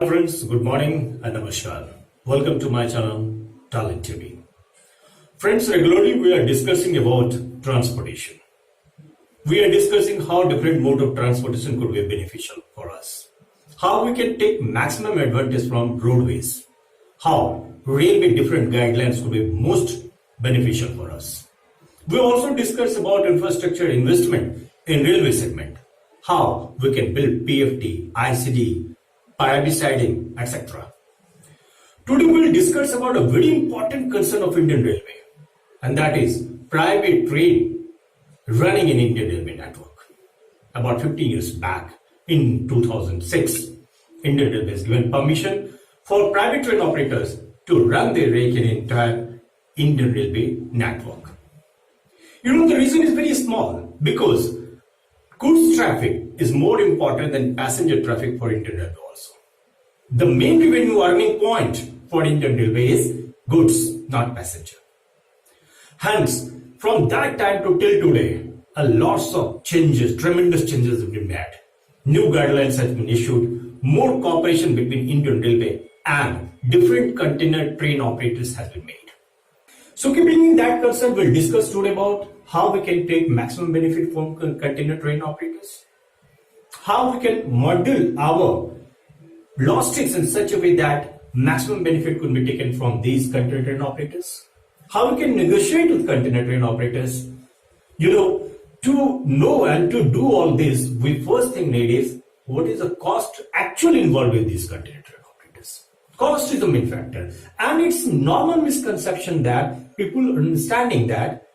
Friends, good morning and namaskar. Welcome to my channel, Talent TV. Friends, regularly we are discussing about transportation. We are discussing how different mode of transportation could be beneficial for us. How we can take maximum advantage from roadways. How railway different guidelines could be most beneficial for us. We also discuss about infrastructure investment in railway segment. How we can build PFT, ICD, payable siding, etc. Today we will discuss about a very important concern of Indian Railway, and that is private train running in Indian Railway network. About 15 years back, in 2006, Indian Railway has given permission for private train operators to run their rake in entire Indian Railway network. The reason is very small, because goods traffic is more important than passenger traffic for Indian Railway also. The main revenue earning point for Indian Railway is goods, not passenger. Hence, from that time to till today, a lots of changes, tremendous changes have been made. New guidelines have been issued, more cooperation between Indian Railway and different container train operators has been made. So keeping in that concern, we'll discuss today about how we can take maximum benefit from container train operators, how we can model our logistics in such a way that maximum benefit could be taken from these container train operators, how we can negotiate with container train operators. To know and to do all this, we first thing need is what is the cost actually involved with these container train operators. Cost is the main factor, and it's normal misconception that people understanding that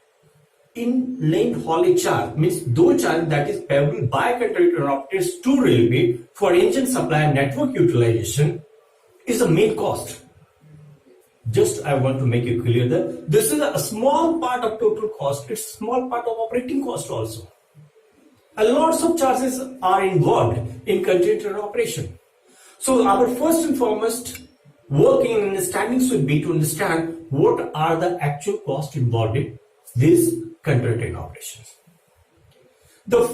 in-lane haulage charge means those charge that is payable by container train operators to railway for engine supply and network utilization is the main cost. Just I want to make it clear that this is a small part of total cost. It's a small part of operating cost also. A lots of charges are involved in container train operation. So our first and foremost working and understanding should be to understand what are the actual costs involved in these container train operations. The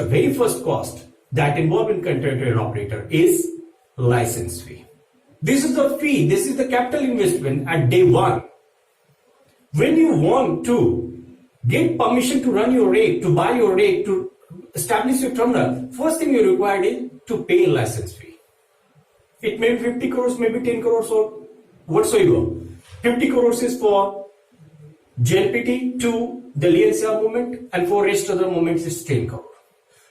very first cost that involved in container train operator is license fee. This is the fee, this is the capital investment at day one. When you want to get permission to run your rake, to buy your rake, to establish your terminal, first thing you require is to pay a license fee. It may be 50 crores, maybe 10 crores or whatsoever. 50 crores is for JLPT to the LNCR movement, and for rest other movements is 10 crore.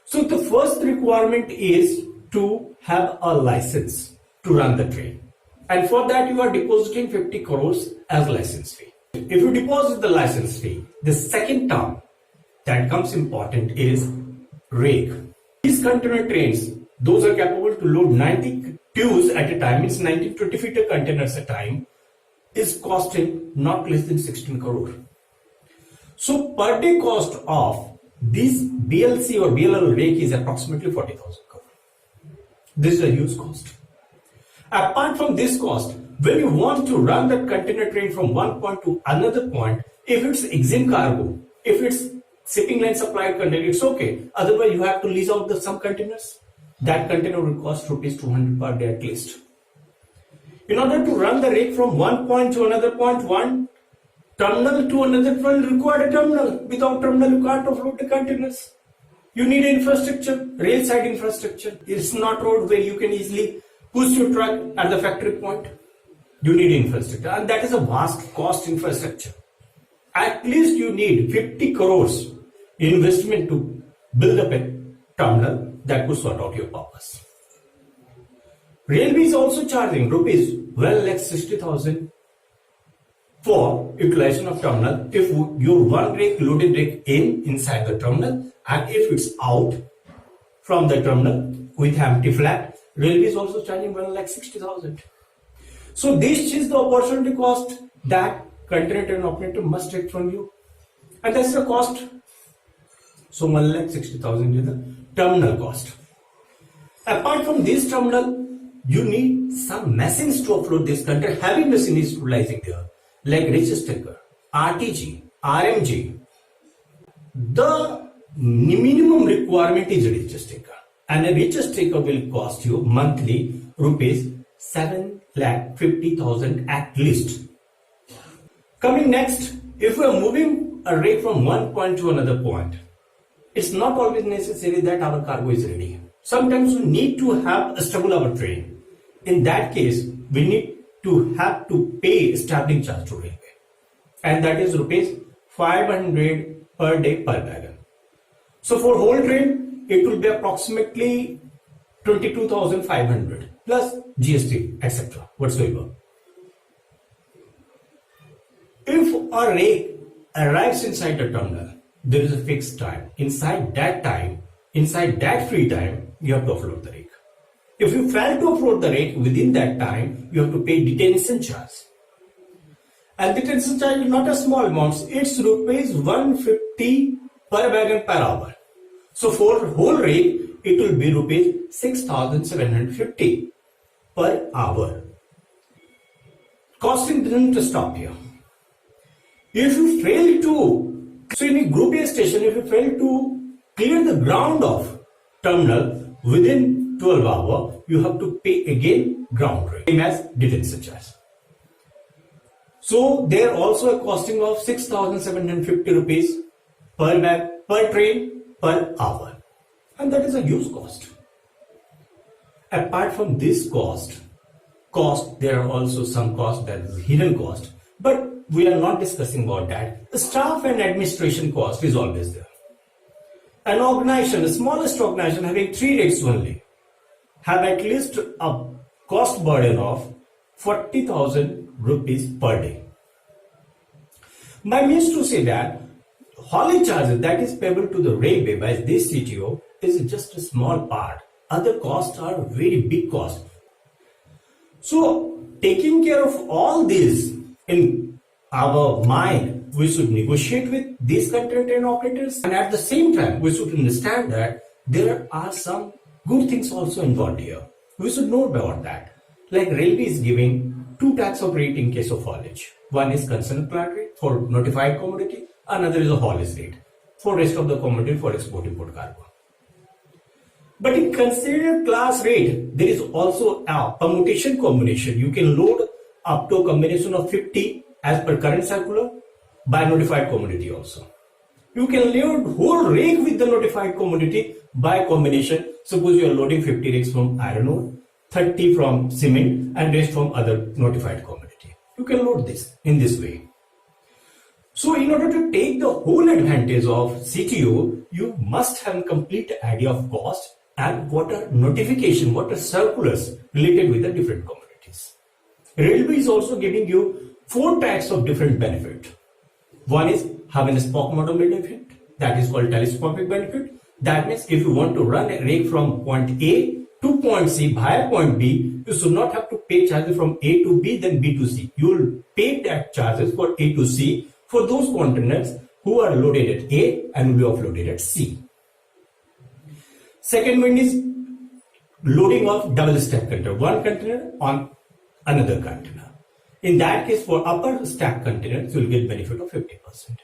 So the first requirement is to have a license to run the train. And for that you are depositing 50 crores as license fee. If you deposit the license fee, the second term that comes important is rake. These container trains, those are capable to load 90 TEUs at a time, means 19-20 feet containers at a time, is costing not less than 16 crore. So per day cost of this BLC or BLL rake is approximately 40,000 crore. This is a huge cost. Apart from this cost, when you want to run that container train from one point to another point, if it's exim cargo, if it's shipping line supplied container, it's okay. Otherwise, you have to lease out some containers. That container will cost rupees 200 per day at least. In order to run the rake from one point to another point, one terminal to another point require a terminal. Without terminal, you can't offload the containers. You need infrastructure, rail side infrastructure. It's not road where you can easily push your truck at the factory point. You need infrastructure, and that is a vast cost infrastructure. At least you need 50 crores investment to build up a terminal that could sort out your purpose. Railway is also charging rupees 12,60,000 for utilization of terminal if your one rake loaded rake inside the terminal, and if it's out from the terminal with empty flat, railway is also charging 1,60,000. So this is the opportunity cost that container train operator must take from you, and that's the cost. So 1,60,000 is the terminal cost. Apart from this terminal, you need some machines to offload this container. Heavy machine is utilizing there, like reach stacker, RTG, RMG. The minimum requirement is reach stacker, and a reach stacker will cost you monthly rupees 7,50,000 at least. Coming next, if we are moving a rake from one point to another point, it's not always necessary that our cargo is ready. Sometimes we need to have a stable our train. In that case, we need to have to pay stabling charge to railway, and that is rupees 500 per day per wagon. So for whole train, it will be approximately 22,500 plus GST, etc. whatsoever. If a rake arrives inside the terminal, there is a fixed time. Inside that free time, you have to offload the rake. If you fail to offload the rake within that time, you have to pay detention charge. And detention charge is not a small amount. It's rupees 150 per wagon per hour. So for whole rake, it will be rupees 6,750 per hour. Costing doesn't stop here. If you fail to, so in a Group A station, if you fail to clear the ground of terminal within 12 hours, you have to pay again ground rate, same as detention charge. So there also a costing of 6,750 rupees per bag, per train, per hour. And that is a huge cost. Apart from this cost, there are also some cost that is hidden cost. But we are not discussing about that. The staff and administration cost is always there. An organization, the smallest organization having 3 rakes only, have at least a cost burden of 40,000 rupees per day. My means to say that haulage charges that is payable to the railway by this CTO is just a small part. Other costs are very big costs. So taking care of all this in our mind, we should negotiate with these container train operators, and at the same time we should understand that there are some good things also involved here. We should know about that. Like railway is giving 2 types of rate in case of haulage. One is concerned plant rate for notified commodity, another is a haulage rate for rest of the commodity for export-import cargo. But in considered class rate, there is also a permutation combination. You can load up to a combination of 50 as per current circular by notified commodity also. You can load whole rake with the notified commodity by combination. Suppose you are loading 50 rakes from iron ore, 30 from cement and rest from other notified commodity. You can load this in this way. So in order to take the whole advantage of CTO, you must have a complete idea of cost and what are notification, what are circulars related with the different commodities. Railway is also giving you 4 types of different benefit. One is having a spoke model benefit, that is called telescopic benefit. That means if you want to run a rake from point A to point C via point B, you should not have to pay charges from A to B then B to C. You will pay that charges for A to C for those containers who are loaded at A and will be offloaded at C. Second one is loading of double stack container, one container on another container. In that case, for upper stack containers, you will get benefit of 50%.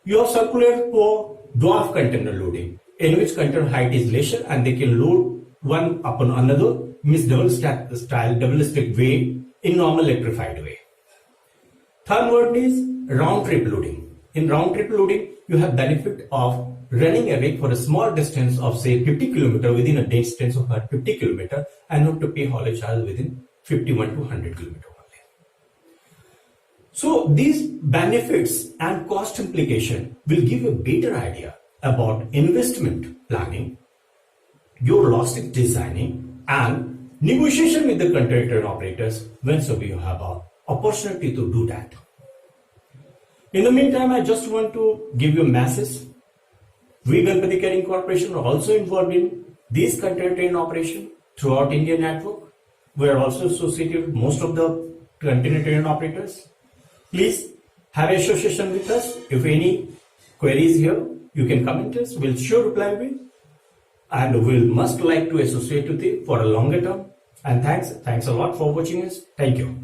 You have circular for dwarf container loading, in which container height is lesser and they can load one upon another, means double stack style, double stack way in normal electrified way. Third one is round trip loading. In round trip loading, you have benefit of running a rake for a small distance of say 50 km within a distance of 50 km and not to pay haulage charge within 51 to 100 km. So these benefits and cost implication will give you a better idea about investment planning, your logistic designing and negotiation with the container train operators whenever you have an opportunity to do that. In the meantime, I just want to give you a message. We Ganpati Carrying Corporation are also involved in these container train operation throughout India network. We are also associated with most of the container train operators. Please have an association with us. If any queries here, you can comment us. We'll sure reply with. And we'll must like to associate with you for a longer term. And thanks a lot for watching us. Thank you.